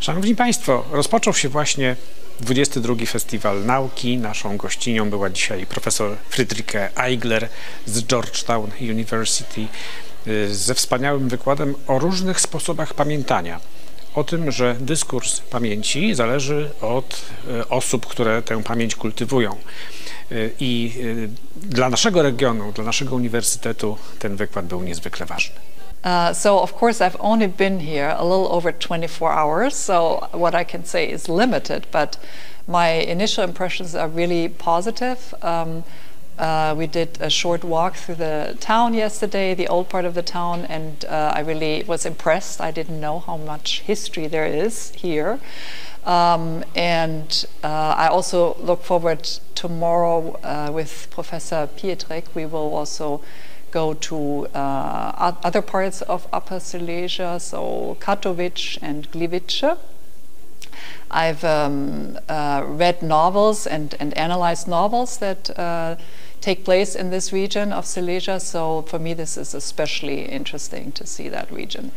Szanowni Państwo, rozpoczął się właśnie 22. Festiwal Nauki. Naszą gościnią była dzisiaj profesor Friederike Eigler z Georgetown University ze wspaniałym wykładem o różnych sposobach pamiętania. O tym, że dyskurs pamięci zależy od osób, które tę pamięć kultywują. I dla naszego regionu, dla naszego uniwersytetu ten wykład był niezwykle ważny. So of course I've only been here a little over 24 hours, so what I can say is limited, but my initial impressions are really positive. We did a short walk through the town yesterday, the old part of the town, and I really was impressed. I didn't know how much history there is here. I also look forward tomorrow with Professor Pietrek. We will also go to other parts of Upper Silesia, so Katowice and Gliwice. I've read novels and analyzed novels that take place in this region of Silesia, so for me this is especially interesting to see that region.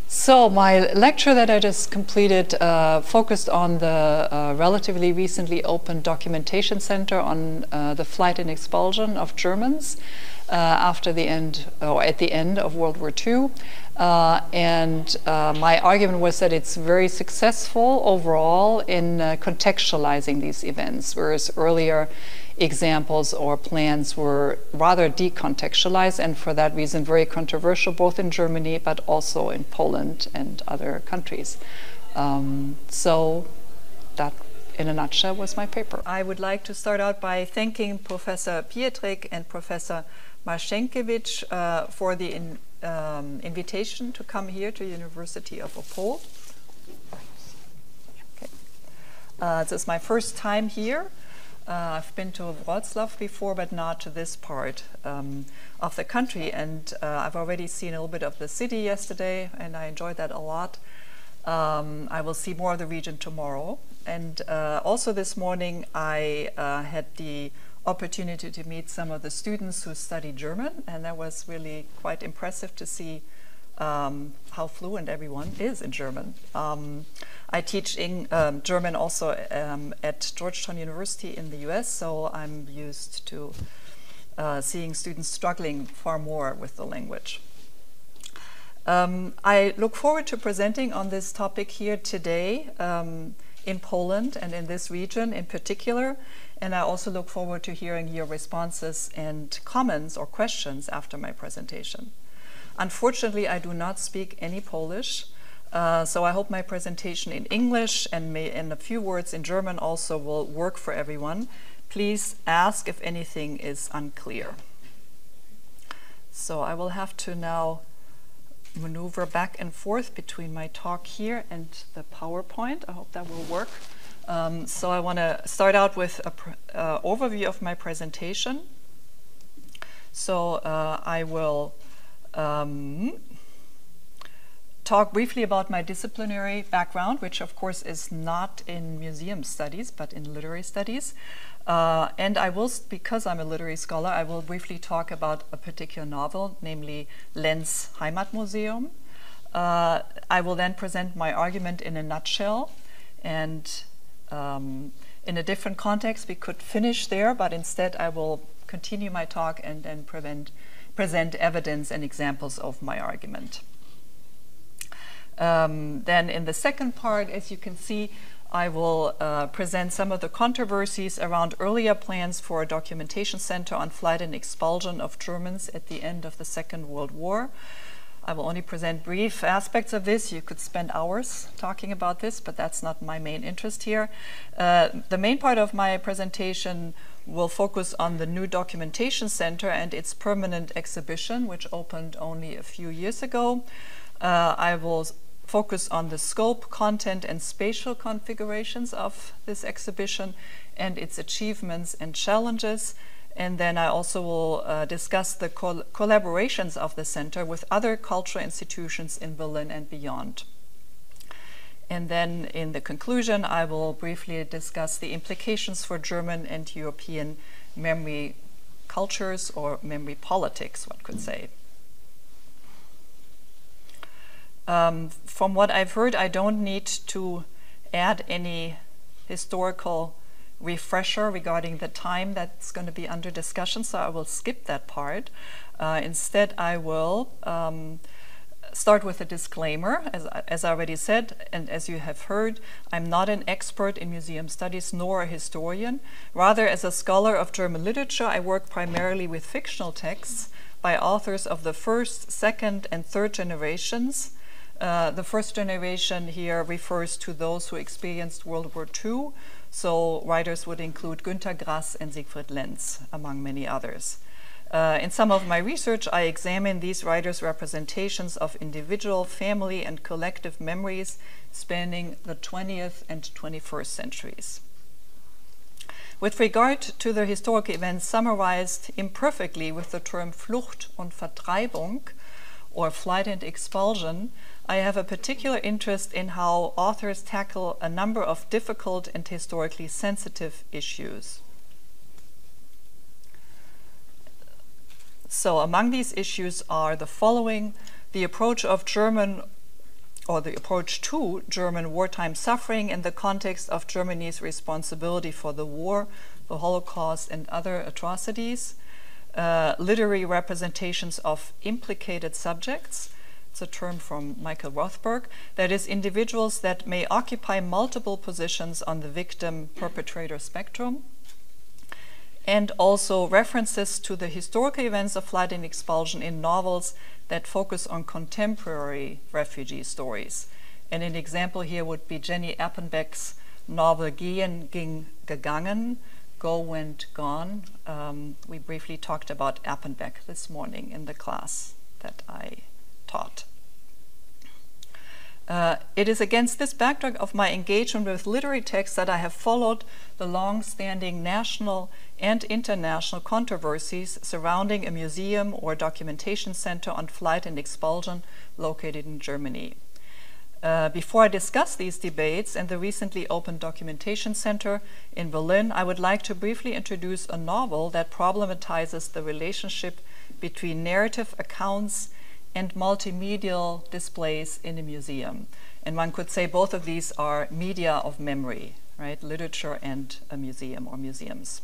So my lecture that I just completed focused on the relatively recently opened documentation center on the flight and expulsion of Germans after the end, or at the end of World War II. My argument was that it's very successful overall in contextualizing these events, whereas earlier examples or plans were rather decontextualized, and for that reason very controversial both in Germany but also in Poland and other countries. So that, in a nutshell, was my paper. I would like to start out by thanking Professor Pietrek and Professor Marczenkiewicz for the invitation to come here to University of Opol. Okay. This is my first time here. I've been to Wrocław before, but not to this part of the country. And I've already seen a little bit of the city yesterday, and I enjoyed that a lot. I will see more of the region tomorrow. And also this morning, I had the opportunity to meet some of the students who study German, and that was really quite impressive to see how fluent everyone is in German. I teach German also at Georgetown University in the US, so I'm used to seeing students struggling far more with the language. I look forward to presenting on this topic here today in Poland and in this region in particular, and I also look forward to hearing your responses and comments or questions after my presentation. Unfortunately, I do not speak any Polish, so I hope my presentation in English and a few words in German also will work for everyone. Please ask if anything is unclear. So I will have to now maneuver back and forth between my talk here and the PowerPoint. I hope that will work. So I want to start out with an overview of my presentation. So I will talk briefly about my disciplinary background, which of course is not in museum studies, but in literary studies. And I will, because I'm a literary scholar, I will briefly talk about a particular novel, namely Lenz Heimatmuseum. I will then present my argument in a nutshell, and in a different context we could finish there, but instead I will continue my talk and then present evidence and examples of my argument. Then in the second part, as you can see, I will present some of the controversies around earlier plans for a documentation center on flight and expulsion of Germans at the end of the Second World War. I will only present brief aspects of this. You could spend hours talking about this, but that's not my main interest here. The main part of my presentation will focus on the new documentation center and its permanent exhibition, which opened only a few years ago. I will focus on the scope, content, and spatial configurations of this exhibition and its achievements and challenges. And then I also will discuss the collaborations of the center with other cultural institutions in Berlin and beyond. And then in the conclusion, I will briefly discuss the implications for German and European memory cultures, or memory politics, one could say. From what I've heard, I don't need to add any historical refresher regarding the time that's going to be under discussion, so I will skip that part. Instead, I will start with a disclaimer. As I already said, and as you have heard, I'm not an expert in museum studies nor a historian. Rather, as a scholar of German literature, I work primarily with fictional texts by authors of the first, second, and third generations. The first generation here refers to those who experienced World War II, so writers would include Günter Grass and Siegfried Lenz, among many others. In some of my research, I examine these writers' representations of individual, family, and collective memories spanning the 20th and 21st centuries. With regard to the historical events summarized imperfectly with the term Flucht und Vertreibung, or flight and expulsion, I have a particular interest in how authors tackle a number of difficult and historically sensitive issues. So among these issues are the following: the approach of German, or the approach to German wartime suffering in the context of Germany's responsibility for the war, the Holocaust, and other atrocities, literary representations of implicated subjects. It's a term from Michael Rothberg, that is, individuals that may occupy multiple positions on the victim-perpetrator spectrum, and also references to the historical events of flight and expulsion in novels that focus on contemporary refugee stories. And an example here would be Jenny Appenbeck's novel Gehen ging gegangen, Go went gone. We briefly talked about Appenbeck this morning in the class that I taught. It is against this backdrop of my engagement with literary texts that I have followed the long-standing national and international controversies surrounding a museum or documentation center on flight and expulsion located in Germany. Before I discuss these debates and the recently opened documentation center in Berlin, I would like to briefly introduce a novel that problematizes the relationship between narrative accounts and multimedial displays in a museum. And one could say both of these are media of memory, right? Literature and a museum or museums.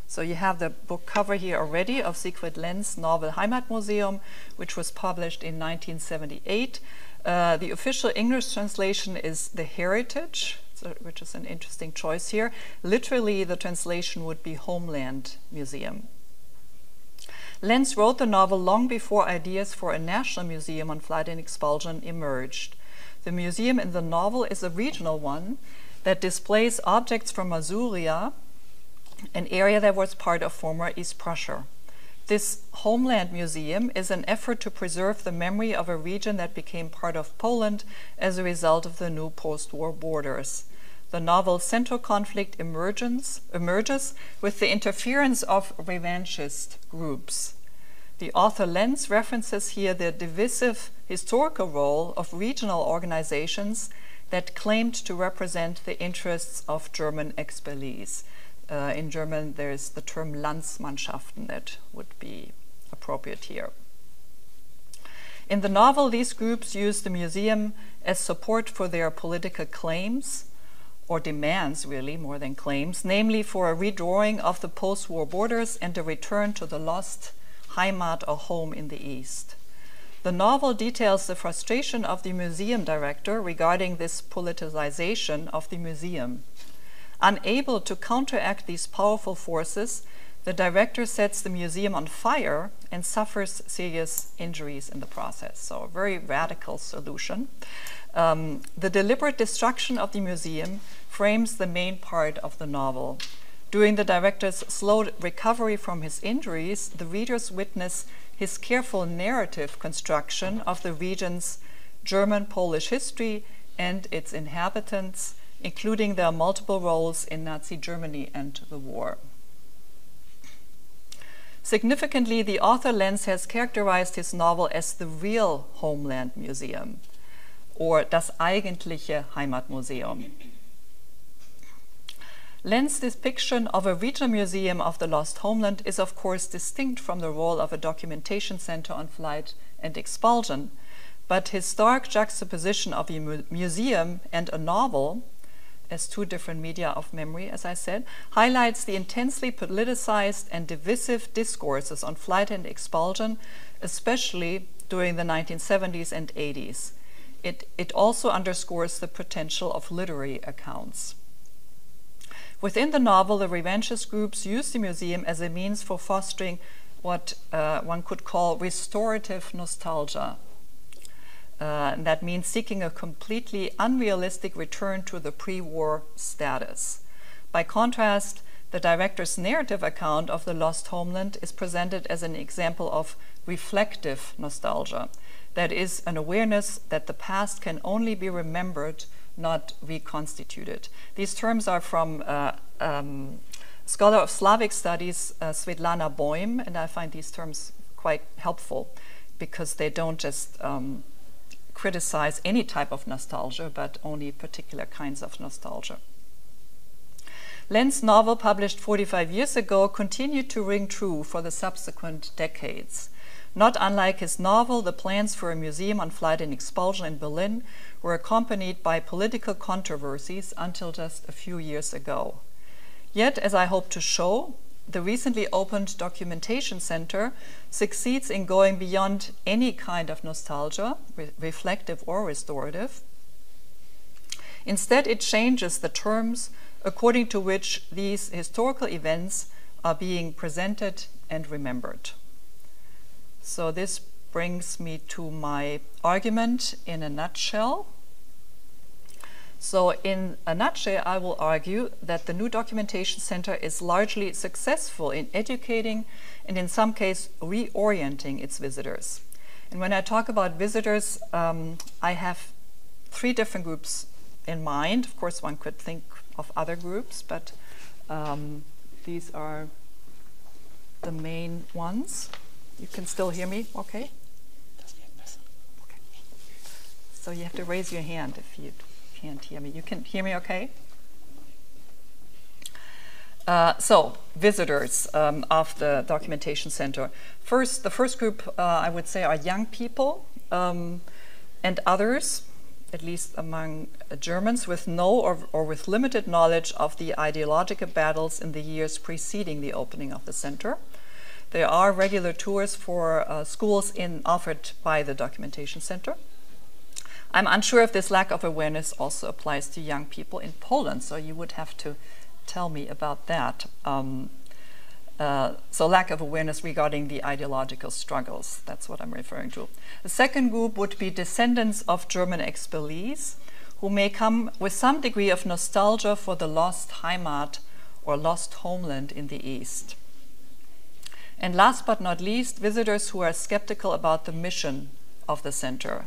So you have the book cover here already of Siegfried Lenz's novel Heimatmuseum, which was published in 1978. The official English translation is The Heritage, which is an interesting choice here. Literally, the translation would be Homeland Museum. Lenz wrote the novel long before ideas for a national museum on flight and expulsion emerged. The museum in the novel is a regional one that displays objects from Masuria, an area that was part of former East Prussia. This Homeland Museum is an effort to preserve the memory of a region that became part of Poland as a result of the new post-war borders. The novel's central conflict emerges with the interference of revanchist groups. The author Lenz references here the divisive historical role of regional organizations that claimed to represent the interests of German expellees. In German, there's the term Landsmannschaften that would be appropriate here. In the novel, these groups use the museum as support for their political claims, or demands really more than claims, namely for a redrawing of the post-war borders and a return to the lost Heimat or home in the East. The novel details the frustration of the museum director regarding this politicization of the museum. Unable to counteract these powerful forces, the director sets the museum on fire and suffers serious injuries in the process. So a very radical solution. The deliberate destruction of the museum frames the main part of the novel. During the director's slow recovery from his injuries, the readers witness his careful narrative construction of the region's German-Polish history and its inhabitants, including their multiple roles in Nazi Germany and the war. Significantly, the author Lenz has characterized his novel as the real Homeland Museum, or das eigentliche Heimatmuseum. Lenz's depiction of a regional museum of the lost homeland is of course distinct from the role of a documentation center on flight and expulsion, but his stark juxtaposition of a museum and a novel as two different media of memory, as I said, highlights the intensely politicized and divisive discourses on flight and expulsion, especially during the 1970s and 80s. It also underscores the potential of literary accounts. Within the novel, the revanchist groups use the museum as a means for fostering what one could call restorative nostalgia. And that means seeking a completely unrealistic return to the pre-war status. By contrast, the director's narrative account of the lost homeland is presented as an example of reflective nostalgia. That is, an awareness that the past can only be remembered, not reconstituted. These terms are from scholar of Slavic studies, Svetlana Boym, and I find these terms quite helpful because they don't just criticize any type of nostalgia, but only particular kinds of nostalgia. Lenz's novel, published 45 years ago, continued to ring true for the subsequent decades. Not unlike his novel, the plans for a museum on flight and expulsion in Berlin were accompanied by political controversies until just a few years ago. Yet, as I hope to show, the recently opened documentation center succeeds in going beyond any kind of nostalgia, reflective or restorative. Instead, it changes the terms according to which these historical events are being presented and remembered. So this brings me to my argument in a nutshell. So in a nutshell, I will argue that the new documentation center is largely successful in educating and in some cases reorienting its visitors. And when I talk about visitors, I have three different groups in mind. Of course, one could think of other groups, but these are the main ones. You can still hear me, okay? Okay. So you have to raise your hand if you can't hear me. You can hear me okay? So, visitors of the documentation center. The first group, I would say, are young people and others, at least among Germans, with no or with limited knowledge of the ideological battles in the years preceding the opening of the center. There are regular tours for schools offered by the documentation center. I'm unsure if this lack of awareness also applies to young people in Poland, so you would have to tell me about that. So lack of awareness regarding the ideological struggles, that's what I'm referring to. The second group would be descendants of German expellees, who may come with some degree of nostalgia for the lost Heimat or lost homeland in the East. And last but not least, visitors who are skeptical about the mission of the center.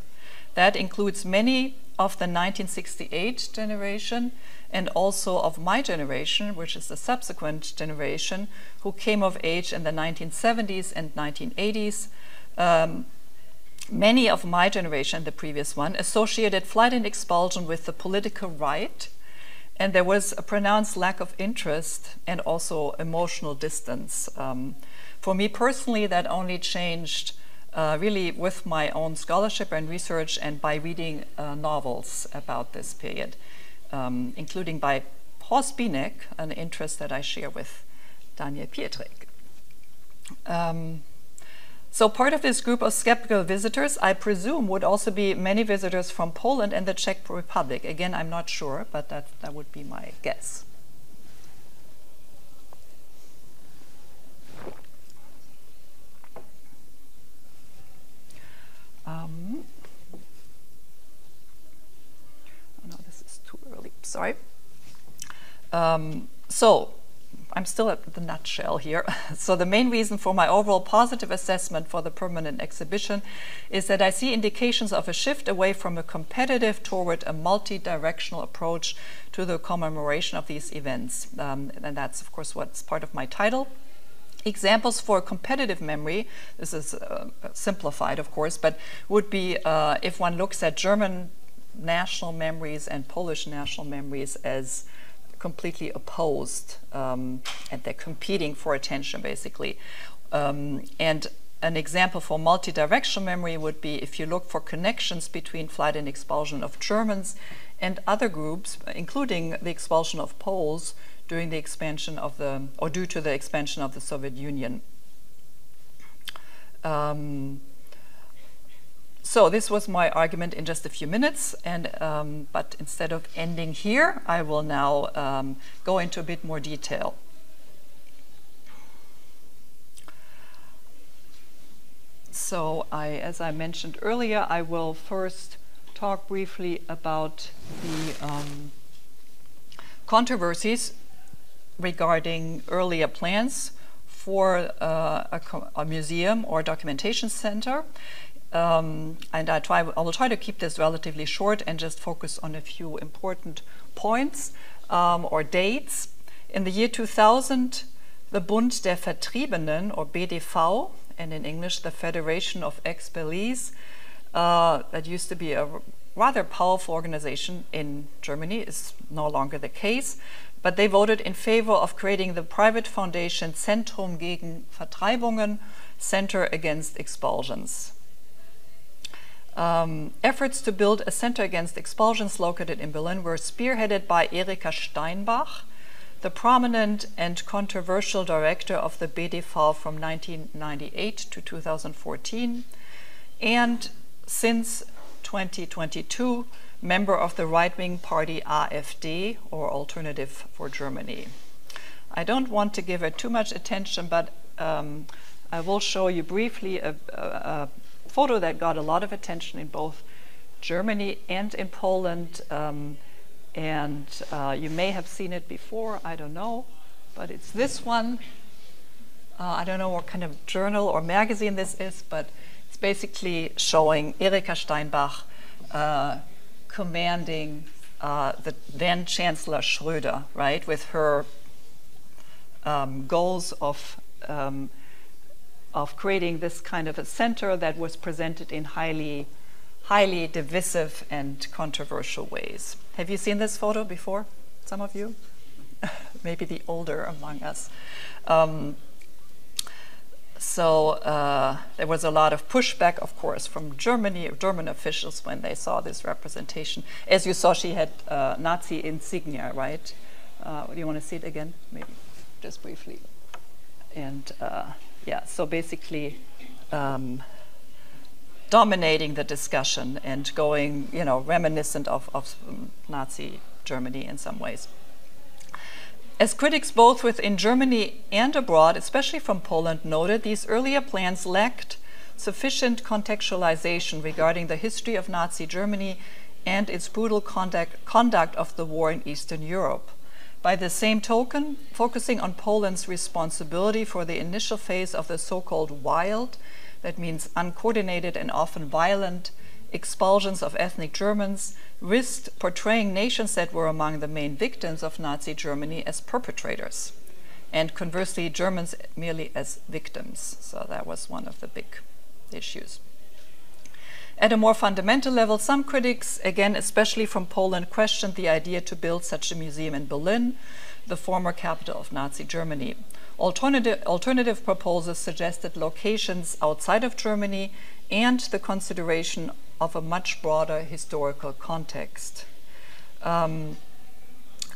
That includes many of the 1968 generation and also of my generation, which is the subsequent generation, who came of age in the 1970s and 1980s. Many of my generation, the previous one, associated flight and expulsion with the political right, and there was a pronounced lack of interest and also emotional distance. For me personally, that only changed really with my own scholarship and research and by reading novels about this period, including by Horst Bienek, an interest that I share with Daniel Pietrek. So part of this group of skeptical visitors, I presume, would also be many visitors from Poland and the Czech Republic. Again, I'm not sure, but that would be my guess. Oh no, this is too early, sorry. So I'm still at the nutshell here. So the main reason for my overall positive assessment for the permanent exhibition is that I see indications of a shift away from a competitive toward a multi-directional approach to the commemoration of these events. And that's, of course, what's part of my title. Examples for competitive memory, this is simplified, of course, but would be if one looks at German national memories and Polish national memories as completely opposed, and they're competing for attention, basically. And An example for multi-directional memory would be if you look for connections between flight and expulsion of Germans and other groups, including the expulsion of Poles during the expansion of or due to the expansion of the Soviet Union. So this was my argument in just a few minutes, and but instead of ending here, I will now go into a bit more detail. So as I mentioned earlier, I will first talk briefly about the controversies regarding earlier plans for a museum or documentation center. And I will try to keep this relatively short and just focus on a few important points or dates. In the year 2000, the Bund der Vertriebenen, or BDV, and in English, the Federation of Expellees, that used to be a rather powerful organization in Germany, is no longer the case, but they voted in favor of creating the private foundation Zentrum gegen Vertreibungen, Center Against Expulsions. Efforts to build a center against expulsions located in Berlin were spearheaded by Erika Steinbach, the prominent and controversial director of the BDV from 1998 to 2014, and since 2022, member of the right-wing party AfD, or Alternative for Germany. I don't want to give it too much attention, but I will show you briefly a photo that got a lot of attention in both Germany and in Poland, and you may have seen it before, I don't know, but it's this one. I don't know what kind of journal or magazine this is, but it's basically showing Erika Steinbach commanding the then Chancellor Schröder, right, with her goals of creating this kind of a center that was presented in highly divisive and controversial ways. Have you seen this photo before, some of you? Maybe the older among us. So there was a lot of pushback, of course, from German officials when they saw this representation. As you saw, she had Nazi insignia, right? Do you want to see it again? Maybe just briefly. And yeah, so basically dominating the discussion and going, reminiscent of Nazi Germany in some ways. As critics both within Germany and abroad, especially from Poland, noted, these earlier plans lacked sufficient contextualization regarding the history of Nazi Germany and its brutal conduct of the war in Eastern Europe. By the same token, focusing on Poland's responsibility for the initial phase of the so-called wild, that means uncoordinated and often violent, expulsions of ethnic Germans, risked portraying nations that were among the main victims of Nazi Germany as perpetrators, and conversely Germans merely as victims. So that was one of the big issues. At a more fundamental level, some critics, again especially from Poland, questioned the idea to build such a museum in Berlin, the former capital of Nazi Germany. Alternative proposals suggested locations outside of Germany and the consideration of a much broader historical context. The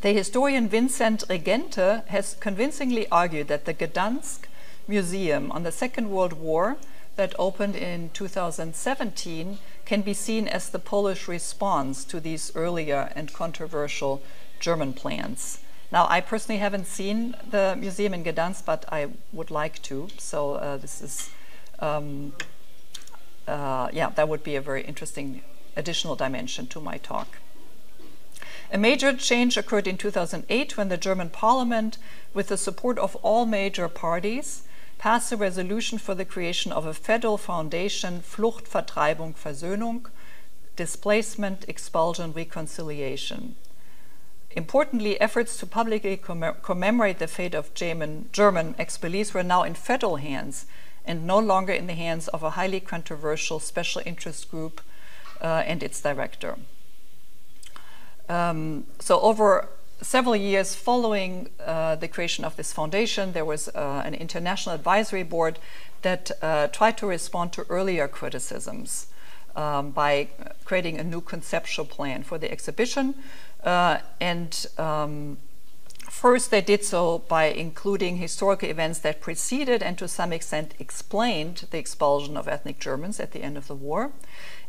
historian Vincent Regente has convincingly argued that the Gdansk Museum on the Second World War that opened in 2017 can be seen as the Polish response to these earlier and controversial German plans. Now, I personally haven't seen the museum in Gdansk, but I would like to. So this is, yeah, that would be a very interesting additional dimension to my talk. A major change occurred in 2008 when the German parliament, with the support of all major parties, passed a resolution for the creation of a federal foundation, Flucht, Vertreibung, Versöhnung, displacement, expulsion, reconciliation. Importantly, efforts to publicly commemorate the fate of German expellees were now in federal hands and no longer in the hands of a highly controversial special interest group and its director. So over several years following the creation of this foundation, there was an international advisory board that tried to respond to earlier criticisms by creating a new conceptual plan for the exhibition. First, they did so by including historical events that preceded and to some extent explained the expulsion of ethnic Germans at the end of the war.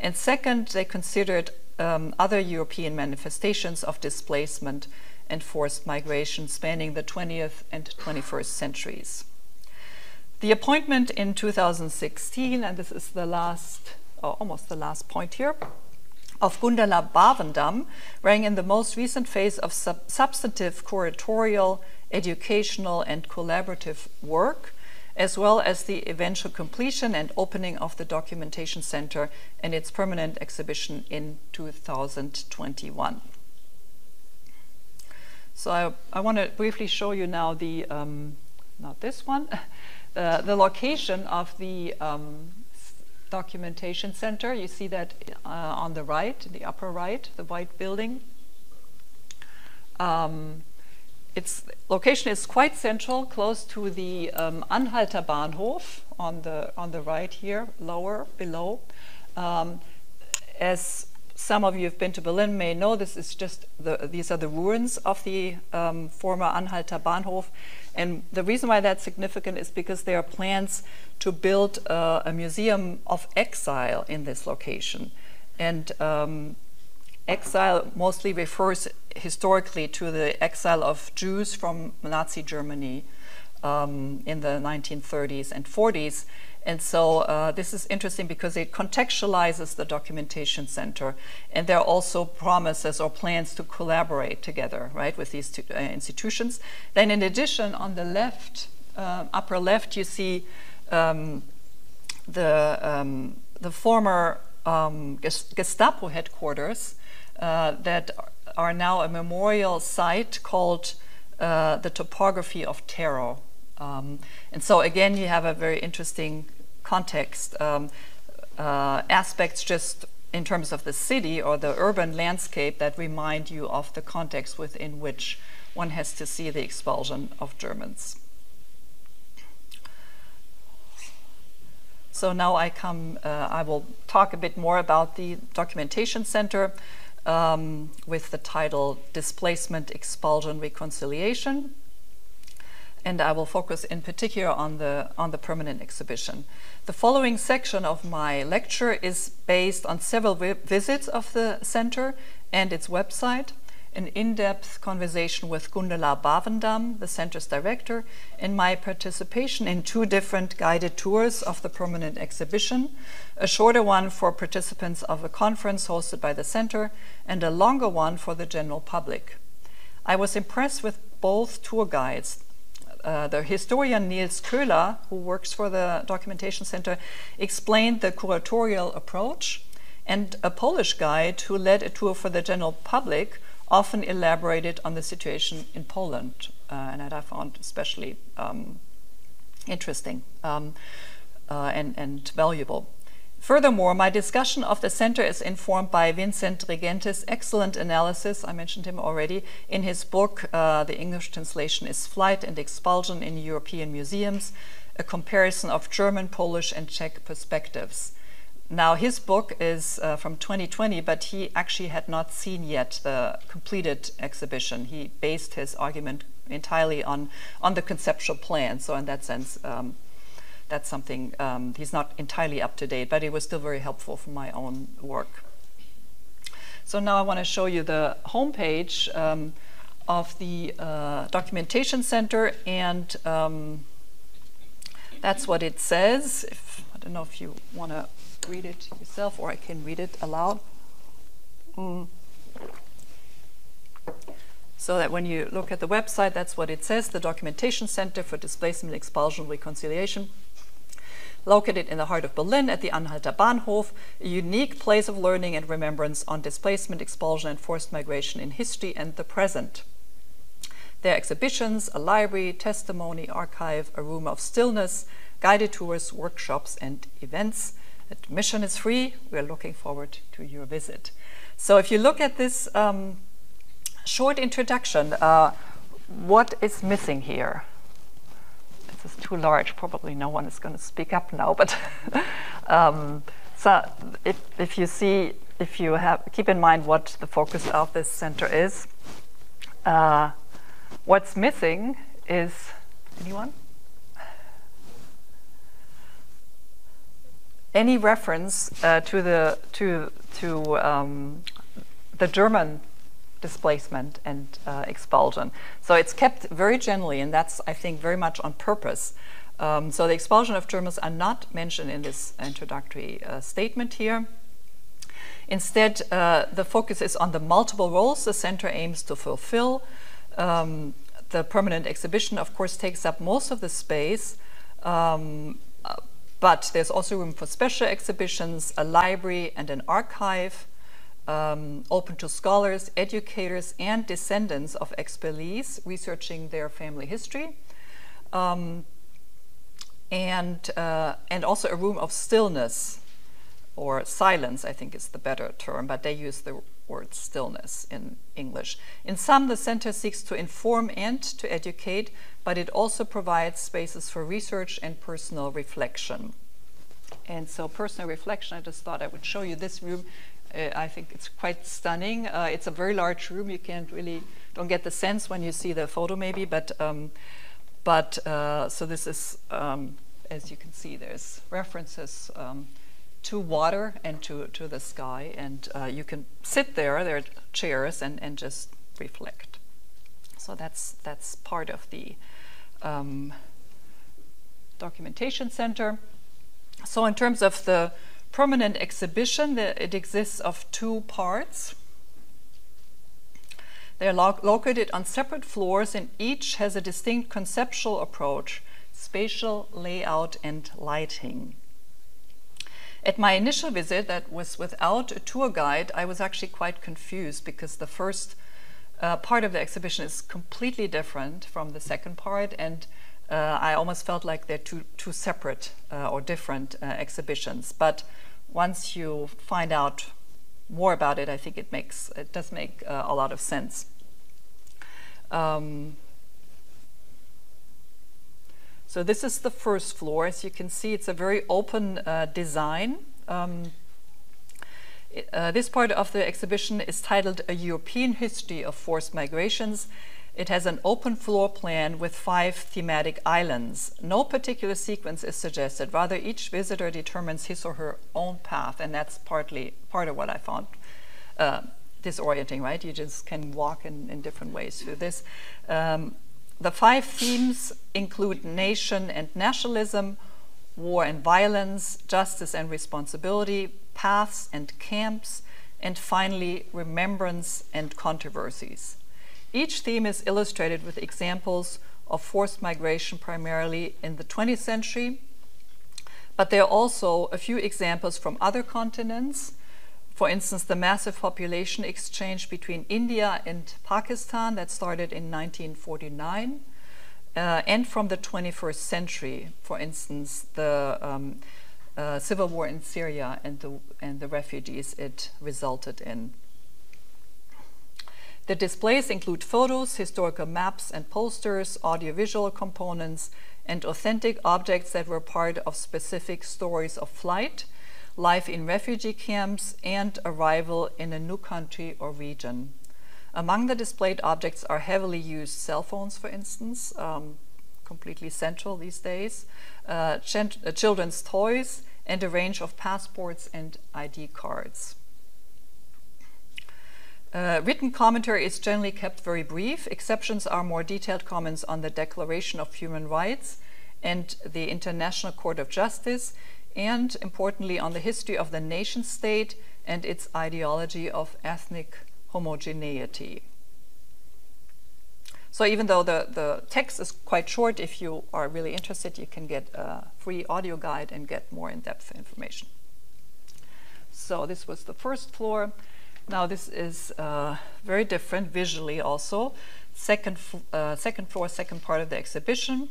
And second, they considered other European manifestations of displacement and forced migration spanning the 20th and 21st centuries. The appointment in 2016, and this is the last, almost the last point here, of Gundala Bavendam rang in the most recent phase of substantive curatorial, educational and collaborative work, as well as the eventual completion and opening of the Documentation Center and its permanent exhibition in 2021. So I want to briefly show you now the, not this one, the location of the Documentation Center. You see that on the right, in the upper right, the white building. Its location is quite central, close to the Anhalter Bahnhof on the right here, lower below. As some of you who've been to Berlin may know, this is just these are the ruins of the former Anhalter Bahnhof. And the reason why that's significant is because there are plans to build a museum of exile in this location. And exile mostly refers historically to the exile of Jews from Nazi Germany in the 1930s and 40s. And so this is interesting because it contextualizes the Documentation Center, and there are also promises or plans to collaborate together, right, with these two institutions. Then in addition, on the left, upper left, you see the former Gestapo headquarters that are now a memorial site called the Topography of Terror. And so again, you have a very interesting context, aspects just in terms of the city or the urban landscape that remind you of the context within which one has to see the expulsion of Germans. So now I will talk a bit more about the Documentation Center with the title Displacement, Expulsion, Reconciliation. And I will focus in particular on the permanent exhibition. The following section of my lecture is based on several visits of the center and its website, an in-depth conversation with Gundala Bavendam, the center's director, and my participation in 2 different guided tours of the permanent exhibition, a shorter one for participants of a conference hosted by the center, and a longer one for the general public. I was impressed with both tour guides. The historian Niels Köhler, who works for the Documentation Center, explained the curatorial approach, and a Polish guide who led a tour for the general public often elaborated on the situation in Poland, and that I found especially interesting and valuable. Furthermore, my discussion of the center is informed by Vincent Regente's excellent analysis, I mentioned him already, in his book, the English translation is Flight and Expulsion in European Museums, a comparison of German, Polish, and Czech perspectives. Now, his book is from 2020, but he actually had not seen yet the completed exhibition. He based his argument entirely on the conceptual plan, so in that sense, that's something, he's not entirely up to date, but it was still very helpful for my own work. So now I want to show you the homepage of the Documentation Center, and that's what it says. I don't know if you want to read it yourself, or I can read it aloud. So that when you look at the website, that's what it says, the Documentation Center for Displacement, Expulsion, Reconciliation. Located in the heart of Berlin at the Anhalter Bahnhof, a unique place of learning and remembrance on displacement, expulsion, and forced migration in history and the present. There are exhibitions, a library, testimony, archive, a room of stillness, guided tours, workshops, and events. Admission is free. We're looking forward to your visit. So if you look at this short introduction. What is missing here? This is too large. Probably no one is going to speak up now. But so if you keep in mind what the focus of this center is, what's missing is anyone? Any reference to the German displacement and expulsion. So it's kept very generally, and that's, I think, very much on purpose. So the expulsion of Germans are not mentioned in this introductory statement here. Instead, the focus is on the multiple roles the center aims to fulfill. The permanent exhibition, of course, takes up most of the space, but there's also room for special exhibitions, a library and an archive, open to scholars, educators, and descendants of expellees researching their family history, and also a room of stillness, or silence, I think is the better term, but they use the word stillness in English. In some, the center seeks to inform and to educate, but it also provides spaces for research and personal reflection. And so personal reflection, I just thought I would show you this room. I think it's quite stunning. It's a very large room. You don't get the sense when you see the photo maybe, but so this is, as you can see, there's references to water and to the sky, and you can sit there are chairs, and just reflect. So that's part of the documentation center. So in terms of the permanent exhibition, it exists of two parts. They are located on separate floors, and each has a distinct conceptual approach, spatial layout and lighting. At my initial visit, that was without a tour guide, I was actually quite confused because the first part of the exhibition is completely different from the second part, and I almost felt like they're two separate or different exhibitions. But once you find out more about it, I think it does make a lot of sense. So this is the first floor. As you can see, it's a very open design. This part of the exhibition is titled A European History of Forced Migrations. It has an open floor plan with 5 thematic islands. No particular sequence is suggested. Rather, each visitor determines his or her own path, and that's part of what I found disorienting, right? You just can walk in different ways through this. The 5 themes include nation and nationalism, war and violence, justice and responsibility, paths and camps, and finally, remembrance and controversies. Each theme is illustrated with examples of forced migration primarily in the 20th century, but there are also a few examples from other continents. For instance, the massive population exchange between India and Pakistan that started in 1949, and from the 21st century, for instance, the civil war in Syria and the refugees it resulted in. The displays include photos, historical maps and posters, audiovisual components, and authentic objects that were part of specific stories of flight, life in refugee camps, and arrival in a new country or region. Among the displayed objects are heavily used cell phones, for instance, completely central these days, children's toys, and a range of passports and ID cards. Written commentary is generally kept very brief. Exceptions are more detailed comments on the Declaration of Human Rights and the International Court of Justice, and importantly on the history of the nation state and its ideology of ethnic homogeneity. So even though the text is quite short, if you are really interested, you can get a free audio guide and get more in-depth information. So this was the first floor. Now this is very different visually also. Second floor, second part of the exhibition.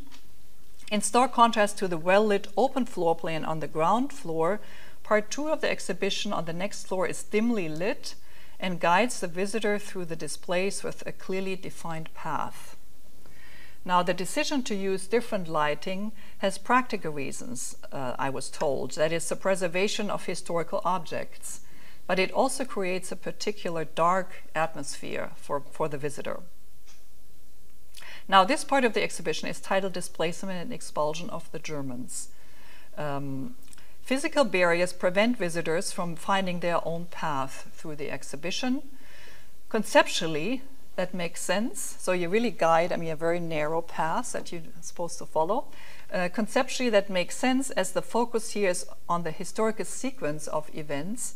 In stark contrast to the well-lit open floor plan on the ground floor, part 2 of the exhibition on the next floor is dimly lit and guides the visitor through the displays with a clearly defined path. Now, the decision to use different lighting has practical reasons, I was told. That is, the preservation of historical objects, but it also creates a particular dark atmosphere for the visitor. Now, this part of the exhibition is titled Displacement and Expulsion of the Germans. Physical barriers prevent visitors from finding their own path through the exhibition. Conceptually, that makes sense. So you really guide, a very narrow path that you're supposed to follow. Conceptually, that makes sense as the focus here is on the historical sequence of events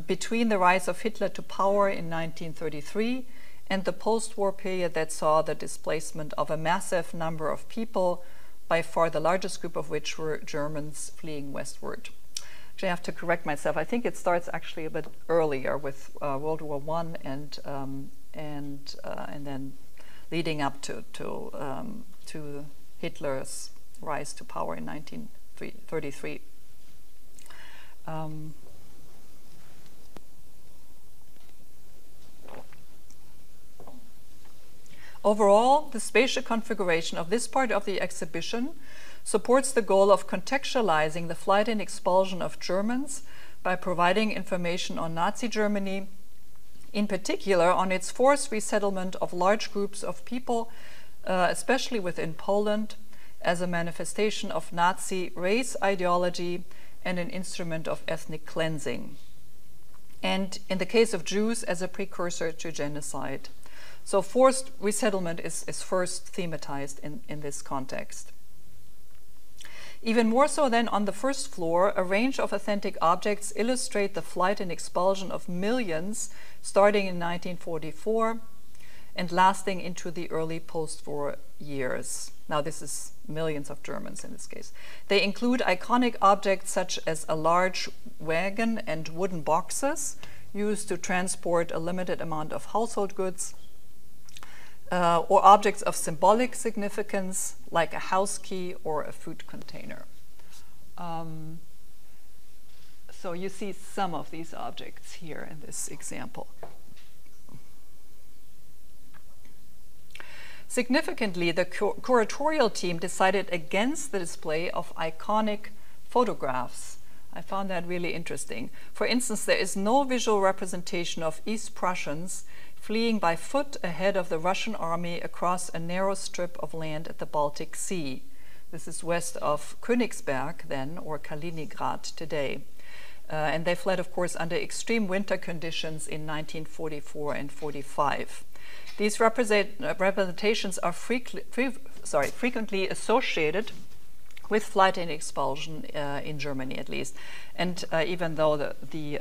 between the rise of Hitler to power in 1933 and the post-war period that saw the displacement of a massive number of people, by far the largest group of which were Germans fleeing westward. Actually, I have to correct myself. I think it starts actually a bit earlier with World War I and then leading up to Hitler's rise to power in 1933. Overall, the spatial configuration of this part of the exhibition supports the goal of contextualizing the flight and expulsion of Germans by providing information on Nazi Germany, in particular on its forced resettlement of large groups of people, especially within Poland, as a manifestation of Nazi race ideology and an instrument of ethnic cleansing, and in the case of Jews, as a precursor to genocide. So forced resettlement is first thematized in this context. Even more so than on the first floor, a range of authentic objects illustrate the flight and expulsion of millions starting in 1944 and lasting into the early post-war years. Now this is millions of Germans in this case. They include iconic objects such as a large wagon and wooden boxes used to transport a limited amount of household goods, or objects of symbolic significance, like a house key or a food container. So you see some of these objects here in this example. Significantly, the curatorial team decided against the display of iconic photographs. I found that really interesting. For instance, there is no visual representation of East Prussians fleeing by foot ahead of the Russian army across a narrow strip of land at the Baltic Sea. This is west of Königsberg then, or Kaliningrad today. And they fled, of course, under extreme winter conditions in 1944 and 45. These representations are frequently associated with flight and expulsion in Germany, at least. And even though the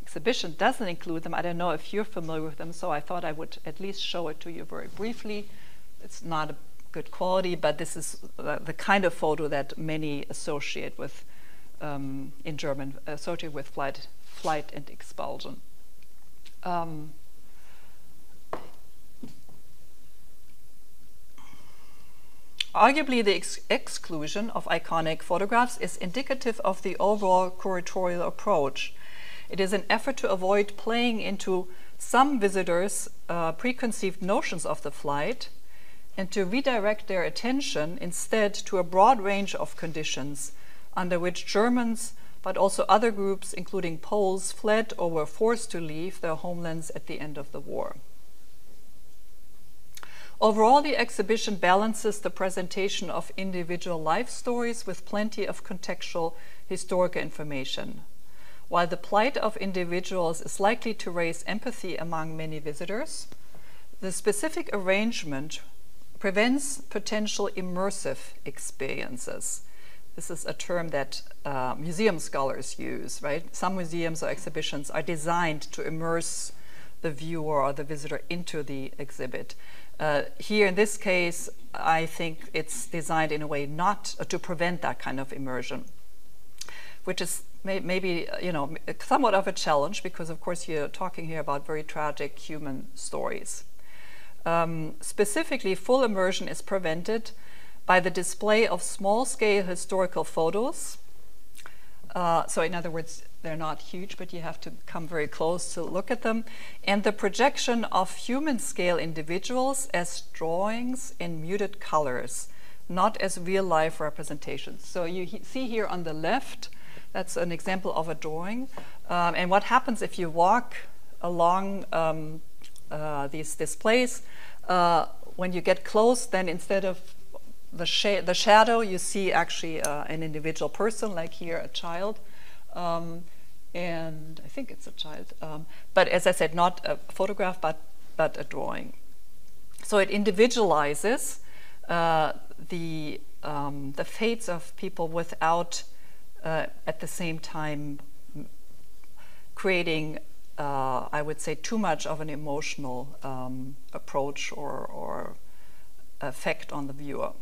exhibition doesn't include them, I don't know if you're familiar with them, so I thought I would at least show it to you very briefly. It's not a good quality, but this is the kind of photo that many associate with, in German, associate with flight and expulsion. Arguably, the exclusion of iconic photographs is indicative of the overall curatorial approach. It is an effort to avoid playing into some visitors' preconceived notions of the flight and to redirect their attention instead to a broad range of conditions under which Germans, but also other groups, including Poles, fled or were forced to leave their homelands at the end of the war. Overall, the exhibition balances the presentation of individual life stories with plenty of contextual historical information. While the plight of individuals is likely to raise empathy among many visitors, the specific arrangement prevents potential immersive experiences. This is a term that museum scholars use, right? Some museums or exhibitions are designed to immerse the viewer or the visitor into the exhibit. Here in this case, I think it's designed in a way not to prevent that kind of immersion, which is maybe somewhat of a challenge because, of course, you're talking here about very tragic human stories. Specifically, full immersion is prevented by the display of small-scale historical photos So in other words, they're not huge, but you have to come very close to look at them. And the projection of human scale individuals as drawings in muted colors, not as real life representations. So you see here on the left, that's an example of a drawing. And what happens if you walk along these displays, when you get close, then instead of the shadow, you see actually an individual person, like here a child. And I think it's a child. But as I said, not a photograph, but a drawing. So it individualizes the fates of people without, at the same time, creating, I would say, too much of an emotional approach or effect on the viewer.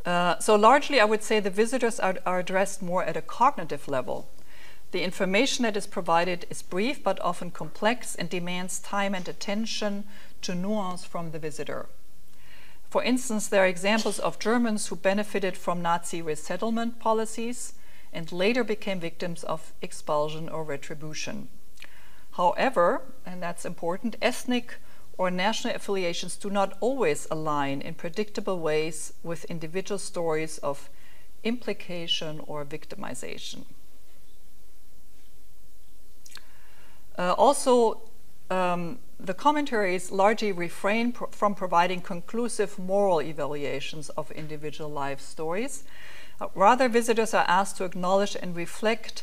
So largely, I would say the visitors are addressed more at a cognitive level. The information that is provided is brief but often complex and demands time and attention to nuance from the visitor. For instance, there are examples of Germans who benefited from Nazi resettlement policies and later became victims of expulsion or retribution. However, and that's important, ethnic or national affiliations do not always align in predictable ways with individual stories of implication or victimization. The commentaries largely refrain from providing conclusive moral evaluations of individual life stories. Rather, visitors are asked to acknowledge and reflect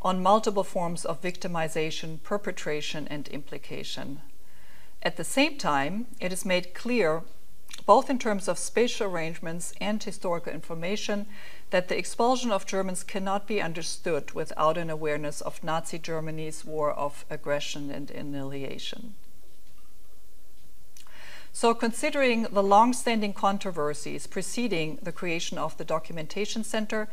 on multiple forms of victimization, perpetration, and implication. At the same time, it is made clear, both in terms of spatial arrangements and historical information, that the expulsion of Germans cannot be understood without an awareness of Nazi Germany's war of aggression and annihilation. So, considering the long-standing controversies preceding the creation of the Documentation Center,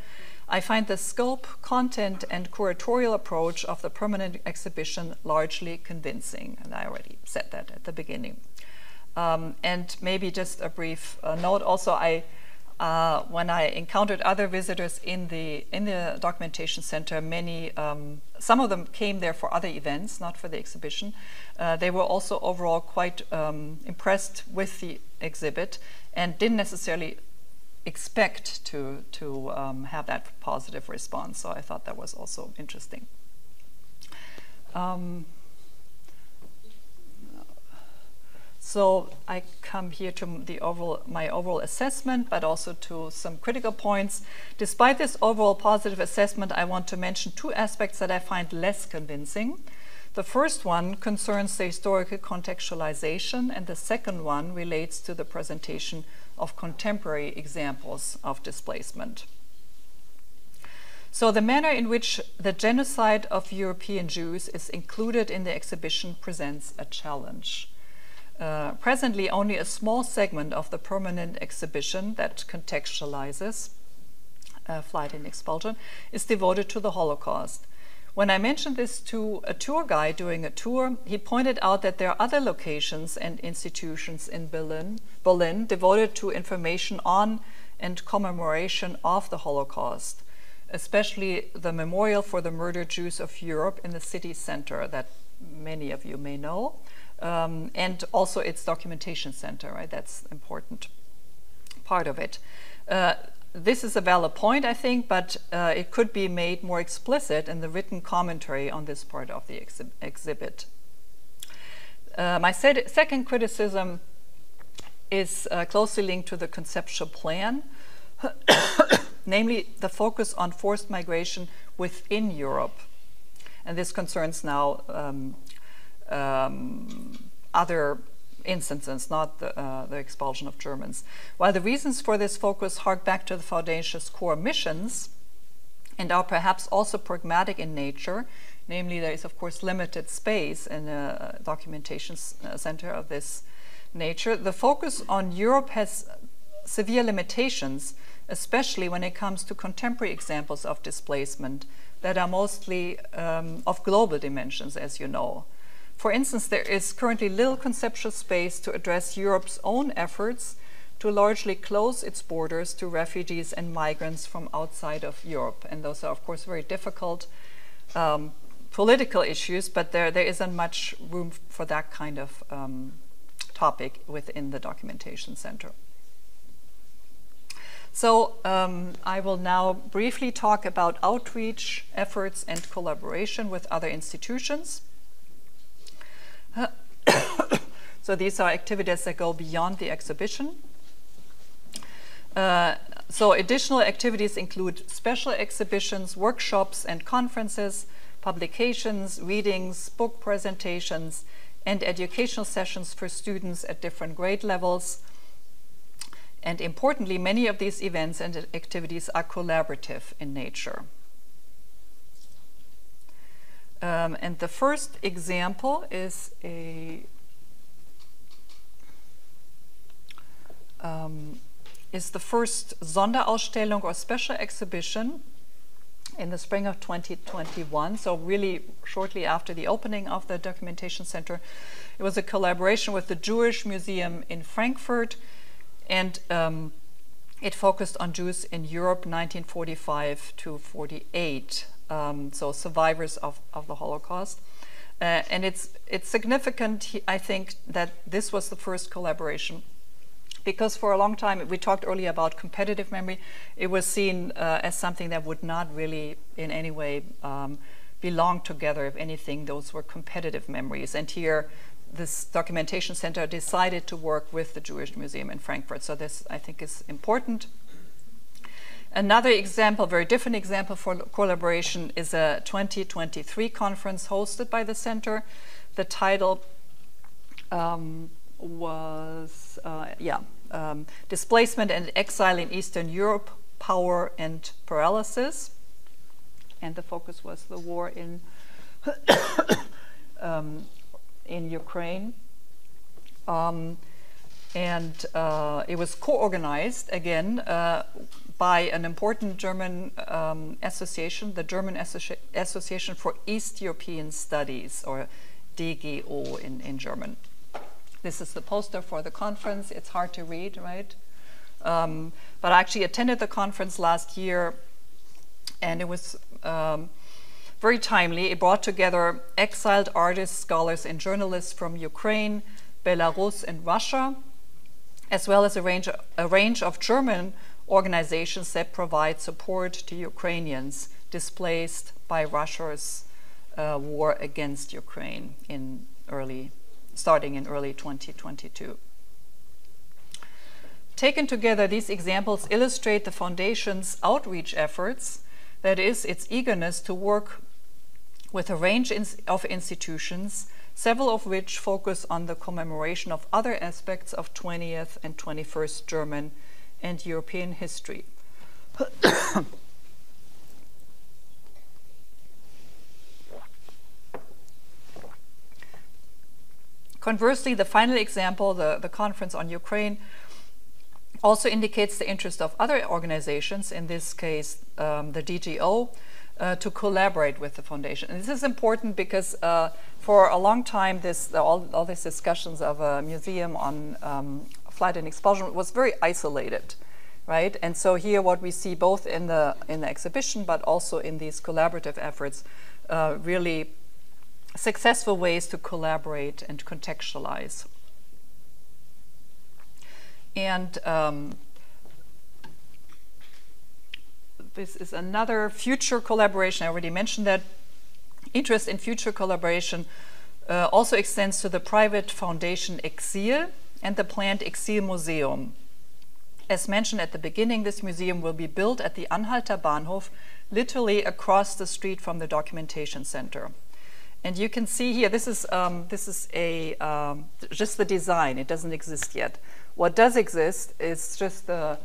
I find the scope, content, and curatorial approach of the permanent exhibition largely convincing, and I already said that at the beginning. And maybe just a brief note. Also, when I encountered other visitors in the Documentation Center, some of them came there for other events, not for the exhibition. They were also overall quite impressed with the exhibit and didn't necessarily expect to have that positive response. So I thought that was also interesting. So I come here to my overall assessment, but also to some critical points. Despite this overall positive assessment, I want to mention two aspects that I find less convincing. The first one concerns the historical contextualization, and the second one relates to the presentation of contemporary examples of displacement. So the manner in which the genocide of European Jews is included in the exhibition presents a challenge. Presently, only a small segment of the permanent exhibition that contextualizes flight and expulsion is devoted to the Holocaust. When I mentioned this to a tour guide during a tour, he pointed out that there are other locations and institutions in Berlin devoted to information on and commemoration of the Holocaust, especially the Memorial for the Murdered Jews of Europe in the city center that many of you may know, and also its documentation center, right? That's an important part of it. This is a valid point, I think, but it could be made more explicit in the written commentary on this part of the exhibit. My second criticism is closely linked to the conceptual plan, namely the focus on forced migration within Europe. And this concerns now other instances, not the expulsion of Germans. While the reasons for this focus hark back to the Foundation's core missions and are perhaps also pragmatic in nature, namely there is of course limited space in a documentation center of this nature, the focus on Europe has severe limitations, especially when it comes to contemporary examples of displacement that are mostly of global dimensions, as you know. For instance, there is currently little conceptual space to address Europe's own efforts to largely close its borders to refugees and migrants from outside of Europe. And those are, of course, very difficult political issues, but there isn't much room for that kind of topic within the documentation center. So I will now briefly talk about outreach efforts and collaboration with other institutions. So these are activities that go beyond the exhibition. So additional activities include special exhibitions, workshops and conferences, publications, readings, book presentations, and educational sessions for students at different grade levels. And importantly, many of these events and activities are collaborative in nature. And the first example is the first Sonderausstellung or special exhibition in the spring of 2021, so really shortly after the opening of the documentation center. It was a collaboration with the Jewish Museum in Frankfurt, and it focused on Jews in Europe 1945 to 48, so survivors of the Holocaust. And it's significant, I think, that this was the first collaboration, because for a long time, we talked earlier about competitive memory, it was seen as something that would not really in any way belong together. If anything, those were competitive memories. And here, this documentation center decided to work with the Jewish Museum in Frankfurt. So this, I think, is important. Another example, very different example for collaboration, is a 2023 conference hosted by the center. The title was Displacement and Exile in Eastern Europe, Power and Paralysis. And the focus was the war in Ukraine. It was co-organized, again, by an important German association, the German Association for East European Studies, or DGO in German. This is the poster for the conference. It's hard to read, right? But I actually attended the conference last year, and it was very timely. It brought together exiled artists, scholars, and journalists from Ukraine, Belarus, and Russia, as well as a range of German organizations that provide support to Ukrainians displaced by Russia's war against Ukraine starting in early 2022. Taken together, these examples illustrate the Foundation's outreach efforts, that is, its eagerness to work with a range of institutions, several of which focus on the commemoration of other aspects of 20th and 21st German and European history. Conversely, the final example, the conference on Ukraine, also indicates the interest of other organizations, in this case the DGO, to collaborate with the Foundation. And this is important because for a long time, all these discussions of a museum on flight and expulsion was very isolated, right? And so here, what we see both in the exhibition, but also in these collaborative efforts, really successful ways to collaborate and contextualize. And this is another future collaboration. I already mentioned that. Interest in future collaboration also extends to the private foundation Exil and the planned Exil Museum. As mentioned at the beginning, this museum will be built at the Anhalter Bahnhof, literally across the street from the documentation center. And you can see here, this is just the design. It doesn't exist yet. What does exist is just the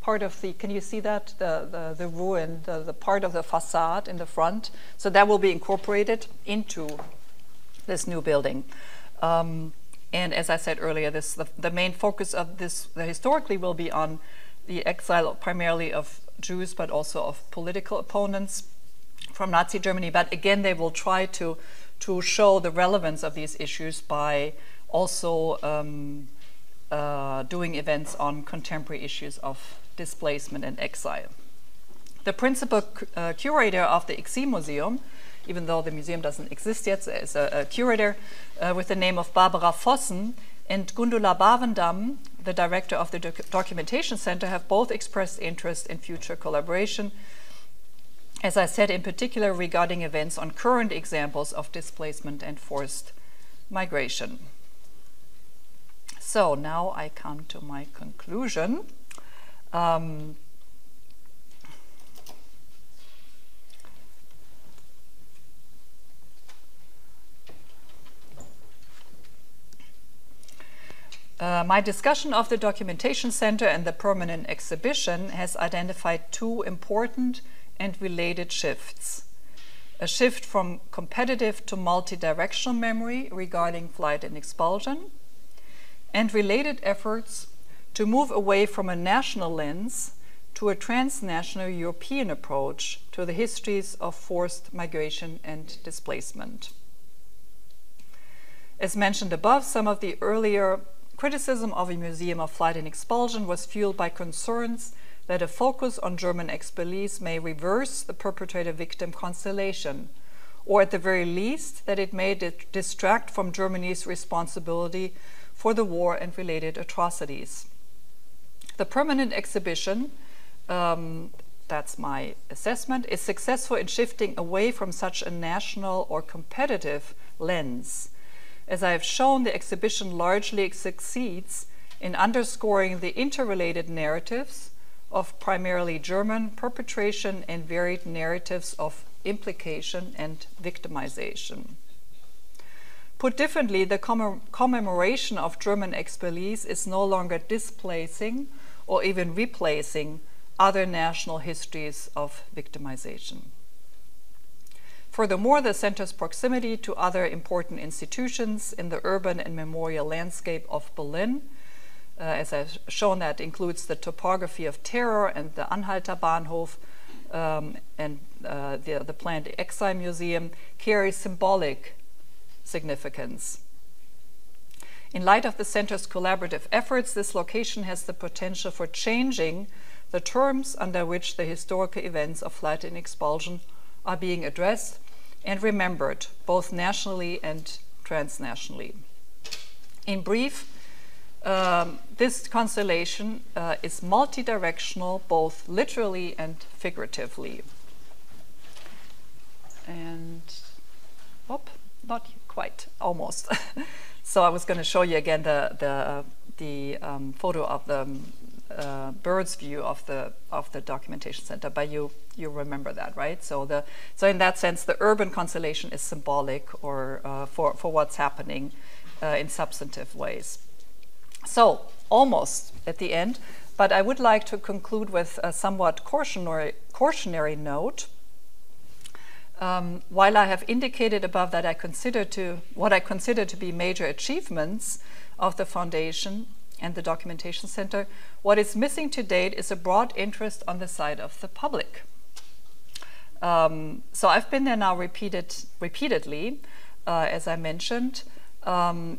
part of the, can you see that? The ruin, the part of the facade in the front. So that will be incorporated into this new building. And as I said earlier, the main focus of this historically will be on the exile primarily of Jews, but also of political opponents from Nazi Germany. But again, they will try to show the relevance of these issues by also doing events on contemporary issues of displacement and exile. The principal curator of the ICSI Museum, even though the museum doesn't exist yet, is a curator with the name of Barbara Vossen, and Gundula Bavendam, the director of the Documentation Center, have both expressed interest in future collaboration, as I said, in particular regarding events on current examples of displacement and forced migration. So now I come to my conclusion. My discussion of the Documentation Center and the permanent exhibition has identified two important and related shifts. A shift from competitive to multi-directional memory regarding flight and expulsion, and related efforts to move away from a national lens to a transnational European approach to the histories of forced migration and displacement. As mentioned above, some of the earlier criticism of a museum of flight and expulsion was fueled by concerns that a focus on German expellees may reverse the perpetrator-victim constellation, or at the very least that it may distract from Germany's responsibility for the war and related atrocities. The permanent exhibition, that's my assessment, is successful in shifting away from such a national or competitive lens. As I have shown, the exhibition largely succeeds in underscoring the interrelated narratives of primarily German perpetration and varied narratives of implication and victimization. Put differently, the commemoration of German expellees is no longer displacing or even replacing other national histories of victimization. Furthermore, the center's proximity to other important institutions in the urban and memorial landscape of Berlin, as I've shown, that includes the topography of terror and the Anhalter Bahnhof and the planned Exile Museum, carries symbolic significance. In light of the center's collaborative efforts, this location has the potential for changing the terms under which the historical events of flight and expulsion are being addressed and remembered, both nationally and transnationally. In brief, this constellation is multi-directional, both literally and figuratively. And, not quite, almost. So I was going to show you again the photo of the bird's view of the Documentation Center, but you remember that, right? So in that sense, the urban constellation is symbolic, or for what's happening in substantive ways. So almost at the end, but I would like to conclude with a somewhat cautionary note. While I have indicated above that what I consider to be major achievements of the Foundation and the Documentation Center, what is missing to date is a broad interest on the side of the public. So I've been there now repeatedly, as I mentioned, and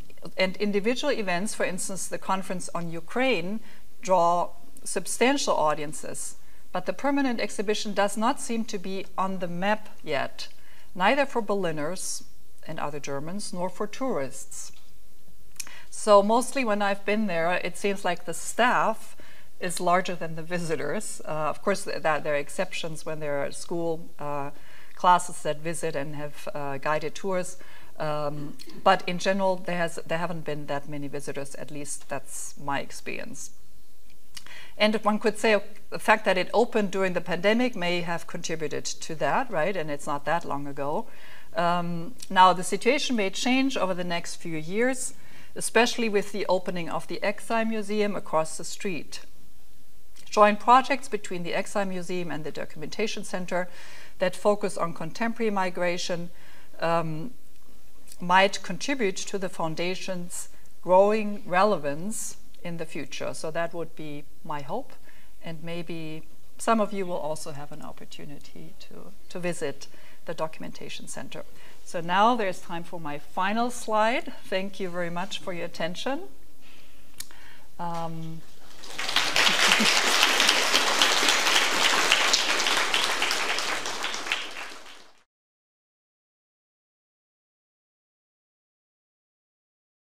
individual events, for instance, the conference on Ukraine, draw substantial audiences. But the permanent exhibition does not seem to be on the map yet, neither for Berliners and other Germans, nor for tourists. So mostly when I've been there, it seems like the staff is larger than the visitors. Of course, there are exceptions when there are school classes that visit and have guided tours. But in general, there haven't been that many visitors, at least that's my experience. And one could say the fact that it opened during the pandemic may have contributed to that, right? And it's not that long ago. Now, the situation may change over the next few years, especially with the opening of the Exile Museum across the street. Joint projects between the Exile Museum and the Documentation Center that focus on contemporary migration might contribute to the Foundation's growing relevance in the future. So that would be my hope, and maybe some of you will also have an opportunity to visit the Documentation Center. So now there's time for my final slide. Thank you very much for your attention.